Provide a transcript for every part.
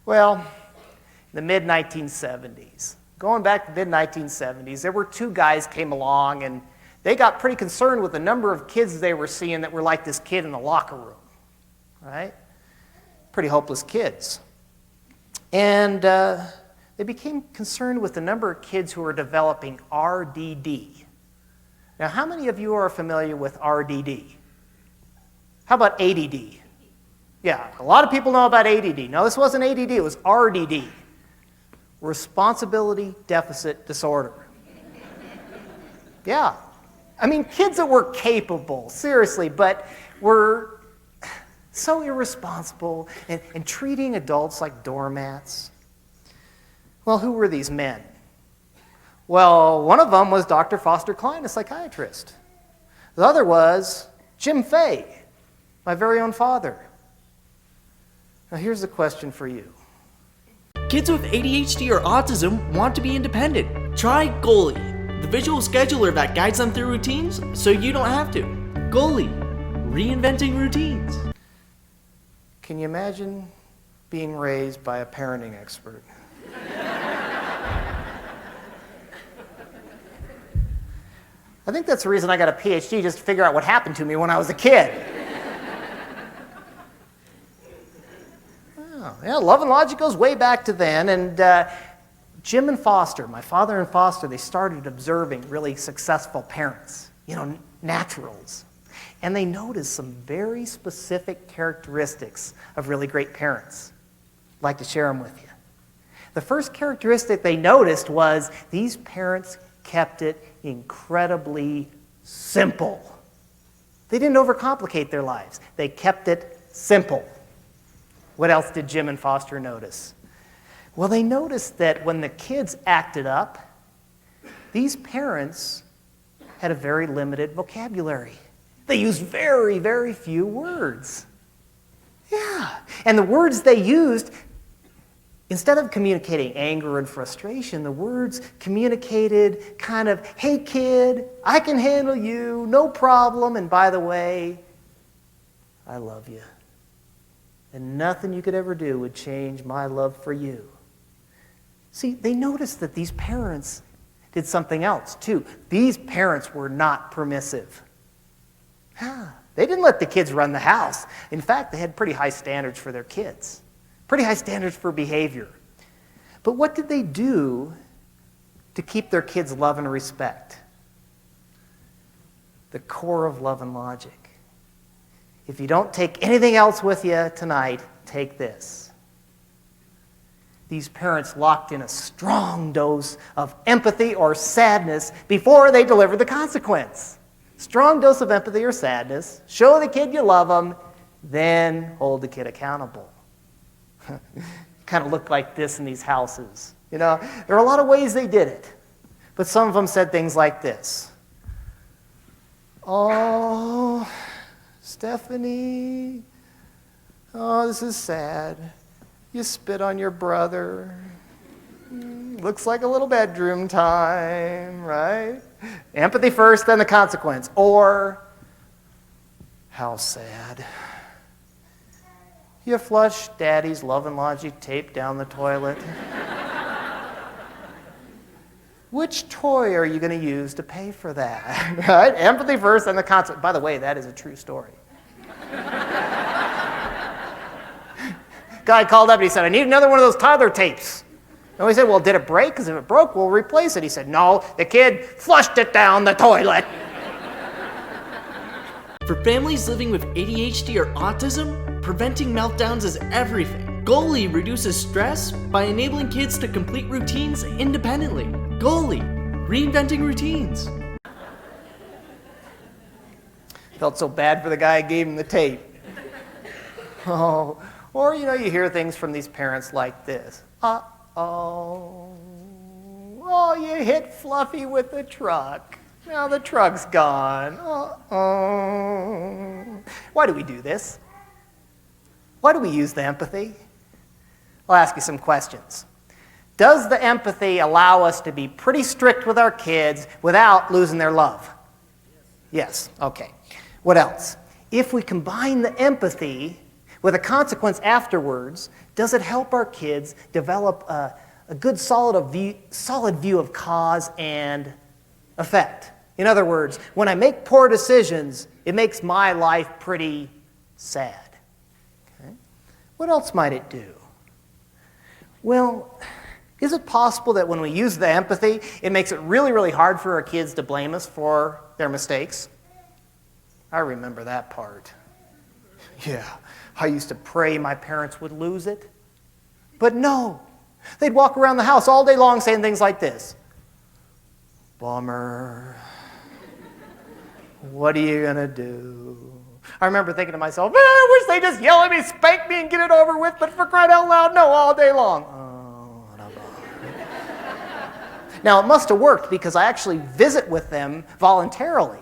Well, in the mid-1970s, going back to the mid-1970s, there were two guys came along, and they got pretty concerned with the number of kids they were seeing that were like this kid in the locker room, right? Pretty hopeless kids. And they became concerned with the number of kids who were developing RDD. Now, how many of you are familiar with RDD? How about ADD? Yeah, a lot of people know about ADD. No, this wasn't ADD, it was RDD. Responsibility Deficit Disorder. Yeah. I mean, kids that were capable, seriously, but were so irresponsible and treating adults like doormats. Well, who were these men? Well, one of them was Dr. Foster Cline, a psychiatrist. The other was Jim Fay, my very own father. Now, here's the question for you. Kids with ADHD or autism want to be independent. Try Goalie, the visual scheduler that guides them through routines so you don't have to. Goalie, reinventing routines. Can you imagine being raised by a parenting expert? I think that's the reason I got a PhD, just to figure out what happened to me when I was a kid. Yeah, love and logic goes way back to then, and Jim and Foster, my father and Foster, they started observing really successful parents, naturals. And they noticed some very specific characteristics of really great parents. I'd like to share them with you. The first characteristic they noticed was these parents kept it incredibly simple. They didn't overcomplicate their lives. They kept it simple. What else did Jim and Foster notice? Well, they noticed that when the kids acted up, these parents had a very limited vocabulary. They used very, very few words. Yeah. And the words they used, instead of communicating anger and frustration, the words communicated kind of, hey kid, I can handle you, no problem, and by the way, I love you. And nothing you could ever do would change my love for you. See, they noticed that these parents did something else too. These parents were not permissive. They didn't let the kids run the house. In fact, they had pretty high standards for their kids, pretty high standards for behavior. But what did they do to keep their kids' love and respect? The core of love and logic. If you don't take anything else with you tonight, take this. These parents locked in a strong dose of empathy or sadness before they delivered the consequence. Strong dose of empathy or sadness, show the kid you love them, then hold the kid accountable. Kind of looked like this in these houses. There are a lot of ways they did it, but some of them said things like this. Oh, Stephanie, oh, this is sad. You spit on your brother. Looks like a little bedroom time, right? Empathy first, then the consequence. Or, how sad. You flushed Daddy's Love and Logic tape down the toilet. Which toy are you going to use to pay for that? Right? Empathy first, then the consequence. By the way, that is a true story. Guy called up and he said, I need another one of those toddler tapes. And we said, well, did it break? Because if it broke, we'll replace it. He said, no, the kid flushed it down the toilet. For families living with ADHD or autism, preventing meltdowns is everything. Goalie reduces stress by enabling kids to complete routines independently. Goalie, reinventing routines. Felt so bad for the guy who gave him the tape. Oh, or you hear things from these parents like this. Oh, you hit Fluffy with the truck. Now the truck's gone. Why do we do this? Why do we use the empathy? I'll ask you some questions. Does the empathy allow us to be pretty strict with our kids without losing their love? Yes. Okay. What else? If we combine the empathy with a consequence afterwards, does it help our kids develop a good solid view of cause and effect? In other words, when I make poor decisions, it makes my life pretty sad. Okay? What else might it do? Well, is it possible that when we use the empathy, it makes it really, really hard for our kids to blame us for their mistakes? I remember that part. Yeah, I used to pray my parents would lose it. But no, they'd walk around the house all day long saying things like this. Bummer. What are you going to do? I remember thinking to myself, man, I wish they'd just yell at me, spank me, and get it over with, but for crying out loud, no, all day long. Oh, what a bummer. Now, it must have worked because I actually visit with them voluntarily,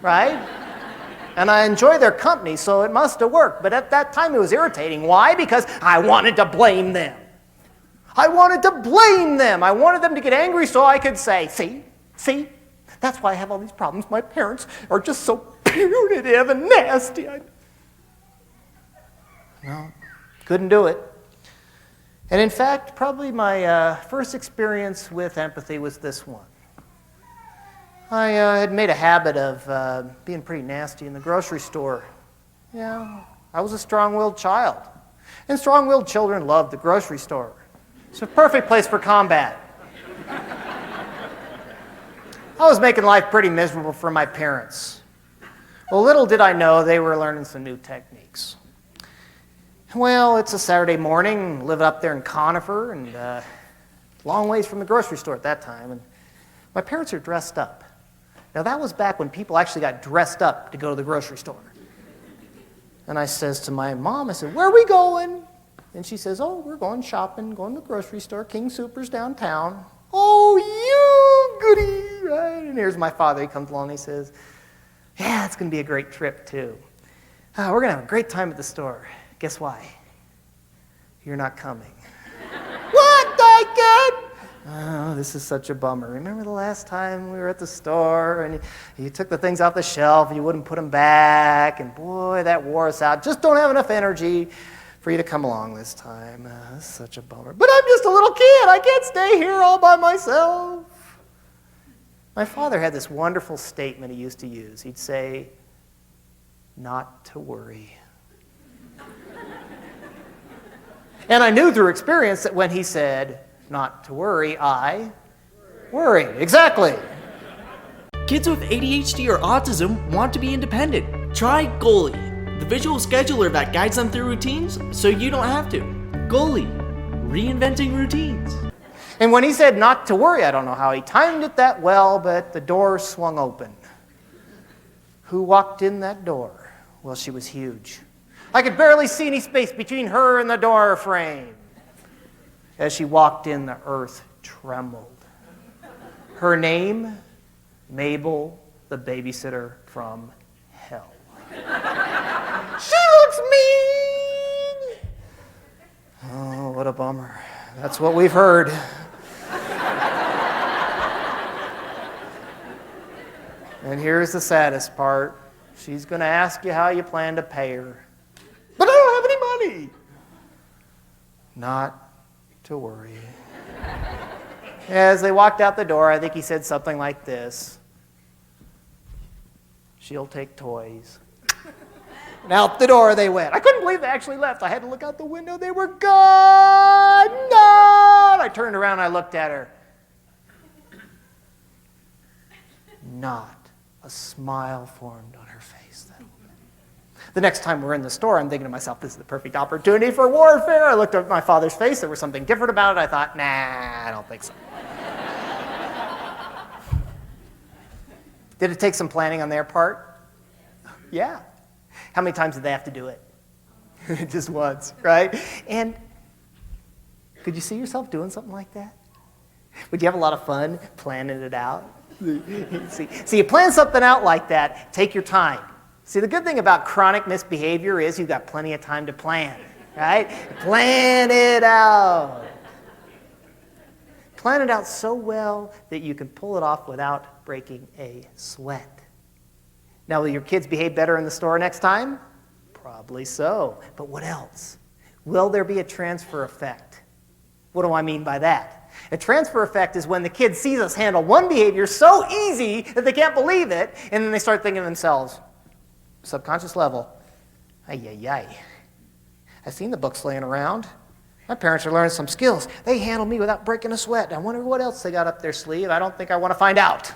right? And I enjoy their company, so it must have worked. But at that time, it was irritating. Why? Because I wanted to blame them. I wanted to blame them. I wanted them to get angry so I could say, see, that's why I have all these problems. My parents are just so punitive and nasty. No, couldn't do it. And in fact, probably my first experience with empathy was this one. I had made a habit of being pretty nasty in the grocery store. Yeah, I was a strong-willed child. And strong-willed children love the grocery store. It's a perfect place for combat. I was making life pretty miserable for my parents. Well, little did I know they were learning some new techniques. Well, it's a Saturday morning, living up there in Conifer, and long ways from the grocery store at that time, and my parents are dressed up. Now, that was back when people actually got dressed up to go to the grocery store. And I says to my mom, I said, where are we going? And she says, oh, we're going shopping, going to the grocery store, King Soopers downtown. Oh, you goody, right? And here's my father. He comes along and he says, yeah, it's going to be a great trip, too. We're going to have a great time at the store. Guess why? You're not coming. What, Dad? Oh, this is such a bummer. Remember the last time we were at the store and you took the things off the shelf and you wouldn't put them back, and boy, that wore us out. Just don't have enough energy for you to come along this time. This is such a bummer. But I'm just a little kid. I can't stay here all by myself. My father had this wonderful statement he used to use. He'd say, not to worry. And I knew through experience that when he said, not to worry, I worried. Exactly. Kids with ADHD or autism want to be independent. Try Goalie, the visual scheduler that guides them through routines so you don't have to. Goalie, reinventing routines. And when he said not to worry, I don't know how he timed it that well, but the door swung open. Who walked in that door? Well, she was huge. I could barely see any space between her and the door frame. As she walked in, the earth trembled. Her name, Mabel, the babysitter from hell. She looks mean! Oh, what a bummer. That's what we've heard. And here's the saddest part. She's going to ask you how you plan to pay her. But I don't have any money. Not to worry. As they walked out the door, I think he said something like this. She'll take toys. And out the door they went. I couldn't believe they actually left. I had to look out the window. They were gone. No! I turned around and I looked at her. Not a smile formed on her face that moment. The next time we're in the store, I'm thinking to myself, this is the perfect opportunity for warfare. I looked at my father's face. There was something different about it. I thought, nah, I don't think so. Did it take some planning on their part? Yeah. How many times did they have to do it? Just once, right? And could you see yourself doing something like that? Would you have a lot of fun planning it out? See, you plan something out like that, take your time. See, the good thing about chronic misbehavior is you've got plenty of time to plan, right? Plan it out. Plan it out so well that you can pull it off without breaking a sweat. Now, will your kids behave better in the store next time? Probably so. But what else? Will there be a transfer effect? What do I mean by that? A transfer effect is when the kid sees us handle one behavior so easy that they can't believe it, and then they start thinking to themselves, subconscious level, ay, ay, ay. I've seen the books laying around. My parents are learning some skills. They handle me without breaking a sweat. I wonder what else they got up their sleeve. I don't think I want to find out.